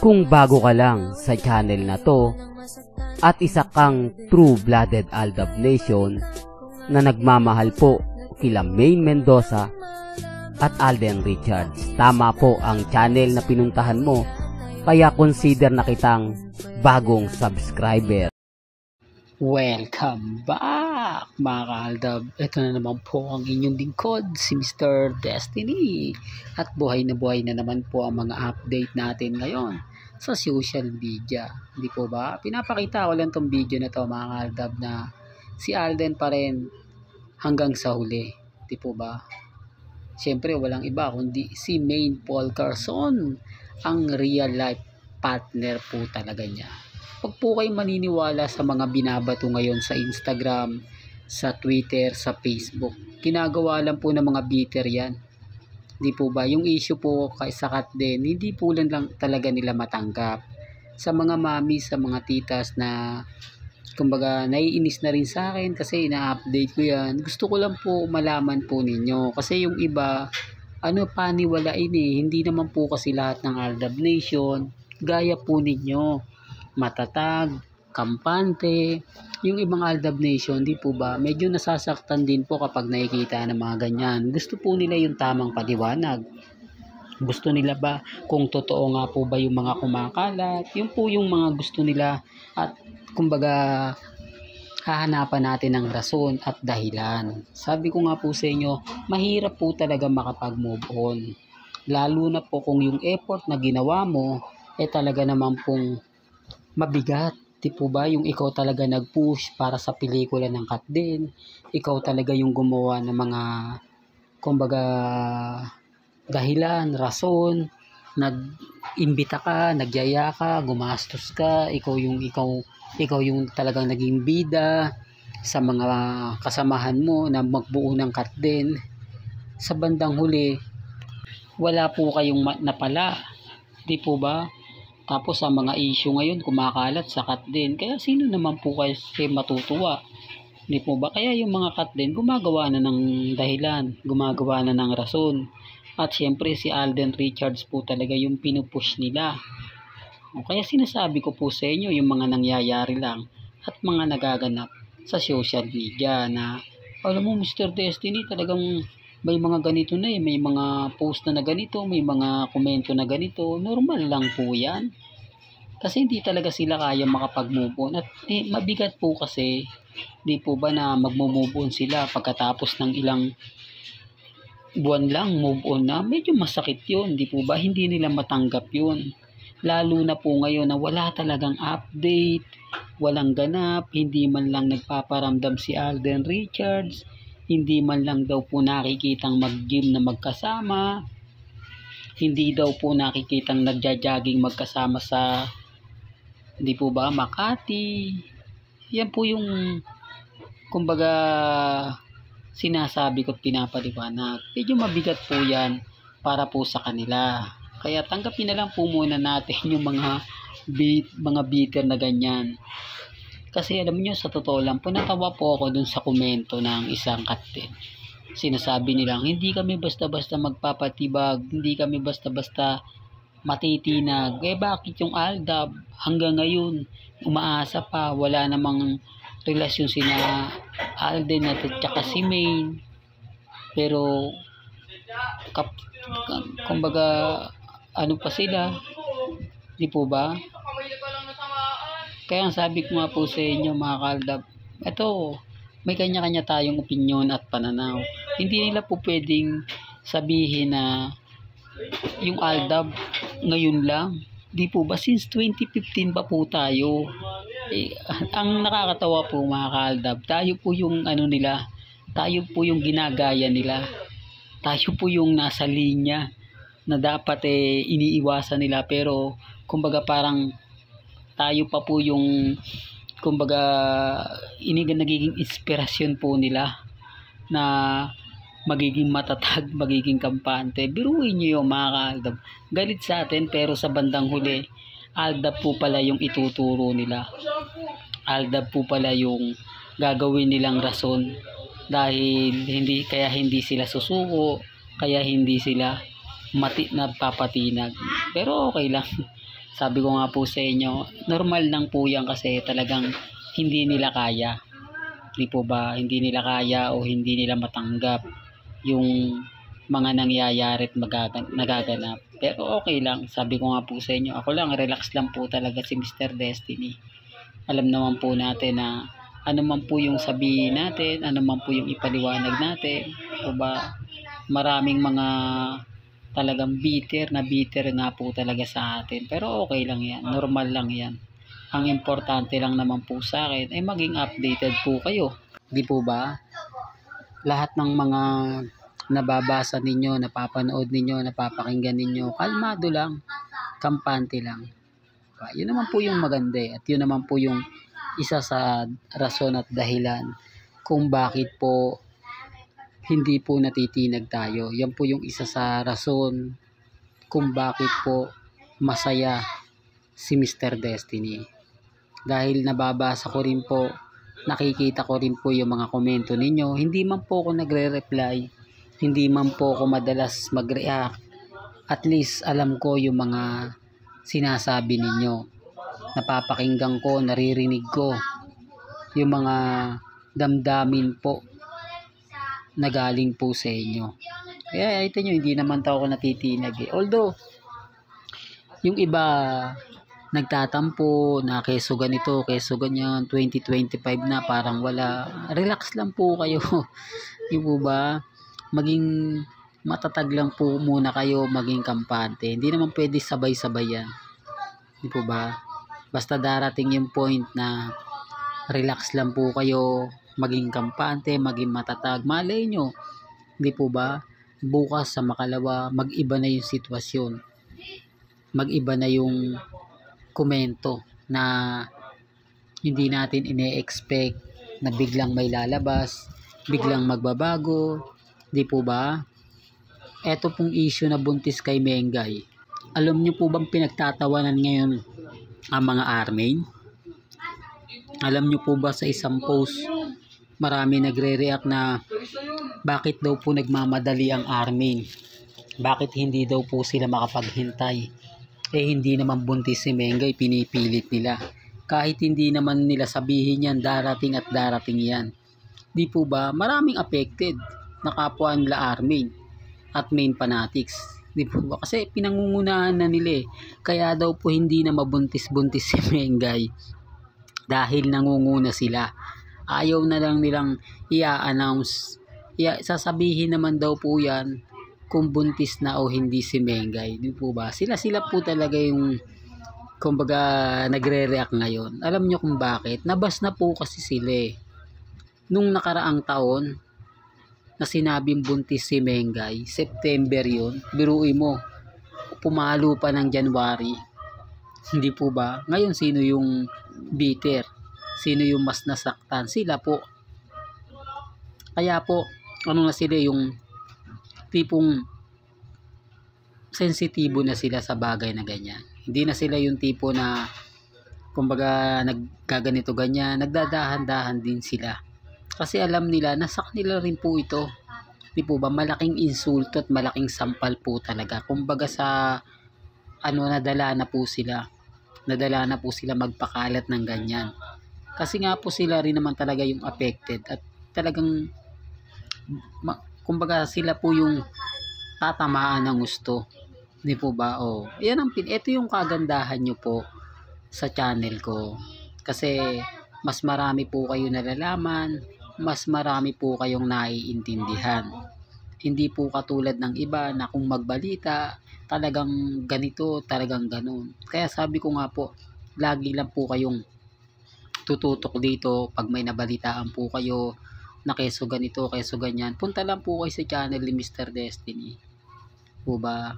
Kung bago ka lang sa channel na to at isa kang true-blooded Aldab Nation na nagmamahal po kila Maine Mendoza at Alden Richards, tama po ang channel na pinuntahan mo, kaya consider na kitang bagong subscriber. Welcome back mga ka-Aldab. Ito na naman po ang inyong lingkod, si Mr. Destiny. At buhay na naman po ang mga update natin ngayon sa social media. Hindi po ba? Pinapakita ko lang tong video na to mga ka-Aldab na si Alden pa rin hanggang sa huli. Hindi po ba? Siyempre walang iba kundi si Maine Paul Carson, ang real life partner po talaga niya. Huwag po kayong maniniwala sa mga binabato ngayon sa Instagram, sa Twitter, sa Facebook. Ginagawa lang po ng mga bitter yan. Di po ba? Yung issue po kay Sakat din, hindi po lang talaga nila matanggap. Sa mga mami, sa mga titas na kumbaga naiinis na rin sa akin kasi ina-update ko yan. Gusto ko lang po malaman po ninyo. Kasi yung iba, paniwalain eh. Hindi naman po kasi lahat ng Aldab Nation gaya po ninyo. Matatag, kampante, yung ibang Aldab Nation, di po ba, medyo nasasaktan din po kapag nakikita ng mga ganyan. Gusto po nila yung tamang paliwanag. Gusto nila ba kung totoo nga po ba yung mga kumakalat? Yun po yung mga gusto nila at kumbaga hahanapan natin ng rason at dahilan. Sabi ko nga po sa inyo, mahirap po talaga makapag-move on. Lalo na po kung yung effort na ginawa mo talaga naman pong mabigat, di po ba? Yung ikaw talaga nag-push para sa pelikula ng Kat din. Ikaw talaga yung gumawa ng mga kumbaga dahilan, rason, nag-imbita ka, nagyaya ka, gumastos ka, ikaw yung talagang naging bida sa mga kasamahan mo na magbuo ng Kat din. Sa bandang huli, wala po kayong napala, di po ba? Tapos ang mga issue ngayon kumakalat sa Kat din. Kaya sino naman po kasi matutuwa? Hindi po ba? Kaya yung mga Kat din gumagawa na ng dahilan, gumagawa na ng rason. At syempre si Alden Richards po talaga yung pinupush nila. Kaya sinasabi ko po sa inyo yung mga nangyayari lang at mga nagaganap sa social media na alam mo Mr. Destiny talagang may mga ganito na may mga post na ganito, may mga komento na ganito, normal lang po yan. Kasi hindi talaga sila kaya makapag-move on at mabigat po kasi, di po ba na mag-move on sila pagkatapos ng ilang buwan lang move on na, medyo masakit yun, di po ba? Hindi nila matanggap yun. Lalo na po ngayon na wala talagang update, walang ganap, hindi man lang nagpaparamdam si Alden Richards, hindi man lang daw po nakikitang mag-gym na magkasama, hindi daw po nakikitang nagja-jogging magkasama sa, di po ba, Makati. Yan po yung kumbaga sinasabi ko at pinapaliwanag. Medyo mabigat po yan para po sa kanila. Kaya tanggapin na lang po muna natin yung mga bitter na ganyan. Kasi alam niyo sa totoo lang po, natawa po ako dun sa komento ng isang Kat din. Sinasabi nilang hindi kami basta-basta magpapatibag, hindi kami basta-basta matitinag. Bakit yung Aldab hanggang ngayon umaasa pa, wala namang relasyon sina Alden at saka si Maine. Pero kumbaga pa sila, di po ba? Kaya ang sabi ko nga po sa inyo mga ka-Aldab, ito may kanya-kanya tayong opinyon at pananaw. Hindi nila po pwedeng sabihin na yung Aldab ngayon lang. Di po ba? Since 2015 pa po tayo. Ang nakakatawa po mga ka-Aldab, tayo po yung nila, tayo po yung ginagaya nila. Tayo po yung nasa linya na dapat iniiwasan nila. Pero kumbaga parang tayo pa po yung kumbaga nagiging inspirasyon po nila na magiging matatag, magiging kampante. Biruin nyo yung mga ka-Aldab. Galit sa atin pero sa bandang huli, Aldab po pala yung ituturo nila. Aldab po pala yung gagawin nilang rason dahil hindi sila susuko, kaya hindi sila napapatinag. Pero okay lang. Sabi ko nga po sa inyo, normal lang po yan kasi talagang hindi nila kaya. Di po ba? Hindi nila kaya o hindi nila matanggap yung mga nangyayari at nagaganap. Pero okay lang. Sabi ko nga po sa inyo, ako lang, relax lang po talaga si Mr. Destiny. Alam naman po natin na ano man po yung sabihin natin, ano man po yung ipaliwanag natin, o ba, maraming mga talagang bitter nga po talaga sa atin. Pero okay lang yan, normal lang yan. Ang importante lang naman po sa akin ay maging updated po kayo. Di po ba? Lahat ng mga nababasa ninyo, napapanood ninyo, napapakinggan ninyo, kalmado lang, kampante lang. Yun naman po yung maganda at yun naman po yung isa sa rason at dahilan kung bakit po hindi po natitinag tayo. Yan po yung isa sa rason kung bakit po masaya si Mr. Destiny. Dahil nababasa ko rin po, nakikita ko rin po yung mga komento ninyo. Hindi man po ako nagre-reply, hindi man po ako madalas mag-react. At least alam ko yung mga sinasabi ninyo. Napapakinggan ko, naririnig ko yung mga damdamin po na galing po sa inyo. Kaya ito nyo, hindi naman tao ko natitinag eh. Although, yung iba nagtatampo na keso ganito, keso ganyan, 2025 na parang wala. Relax lang po kayo. Di po ba? Maging matatag lang po muna kayo, maging kampante. Hindi naman pwede sabay-sabay yan. Di po ba? Basta darating yung point na relax lang po kayo, maging kampante, maging matatag. Malay nyo, di po ba? Bukas sa makalawa, mag-iba na yung sitwasyon. Mag-iba na yung komento na hindi natin ine-expect na biglang may lalabas, biglang magbabago. Di po ba? Eto pong issue na buntis kay Mengay. Alam nyo po bang pinagtatawanan ngayon ang mga army? Alam nyo po ba sa isang post, marami nagre-react na bakit daw po nagmamadali ang army? Bakit hindi daw po sila makapaghintay? Hindi naman buntis si Mengay, pinipilit nila. Kahit hindi naman nila sabihin yan, darating at darating yan. Di po ba? Maraming affected na kapwa nila army at main fanatics. Di po ba? Kasi pinangungunahan na nila eh. Kaya daw po hindi na mabuntis-buntis si Mengay. Dahil nangunguna sila. Ayaw na lang nilang i-announce. Sasabihin naman daw po yan kung buntis na o hindi si Mengay. Di po ba? Sila po talaga yung kumbaga nagre-react ngayon. Alam nyo kung bakit? Nabas na po kasi sila eh. Nung nakaraang taon na sinabing buntis si Mengay, September yun, biruin mo, pumalo pa ng January. Hindi po ba? Ngayon, sino yung bitter? Sino yung mas nasaktan? Sila po. Kaya po, ano na sila yung tipong sensitibo na sila sa bagay na ganyan. Hindi na sila yung tipo na kumbaga nagkaganito ganyan, nagdadahan-dahan din sila. Kasi alam nila na sa kanila rin po ito. Di po ba? Malaking insulto at malaking sampal po talaga. Kumbaga sa nadala na po sila. Nadala na po sila magpakalat ng ganyan. Kasi nga po sila rin naman talaga yung affected at talagang kumbaga sila po yung tatamaan ng gusto. Di po ba? Ito yung kagandahan nyo po sa channel ko. Kasi mas marami po kayo nalalaman, mas marami po kayong naiintindihan. Hindi po katulad ng iba na kung magbalita, talagang ganito, talagang ganun. Kaya sabi ko nga po, lagi lang po kayong tututok dito pag may nabalitaan po kayo na keso ganito, keso ganyan. Punta lang po kayo sa channel ni Mr. Destiny. Po ba?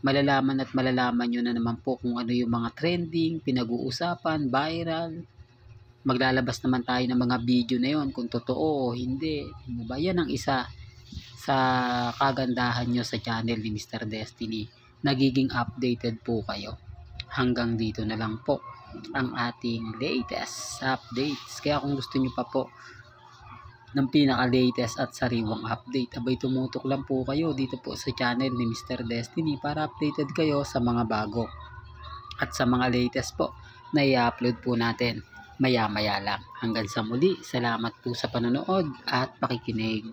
Malalaman at malalaman nyo na naman po kung ano yung mga trending, pinag-uusapan, viral. Maglalabas naman tayo ng mga video na yon kung totoo o hindi. Diba? Yan ang isa sa kagandahan nyo sa channel ni Mr. Destiny. Nagiging updated po kayo. Hanggang dito na lang po ang ating latest updates. Kaya kung gusto nyo pa po ng pinaka-latest at sariwang update. Abay, tumutok lang po kayo dito po sa channel ni Mr. Destiny para updated kayo sa mga bago at sa mga latest po na i-upload po natin maya-maya lang. Hanggang sa muli, salamat po sa panonood at pakikinig.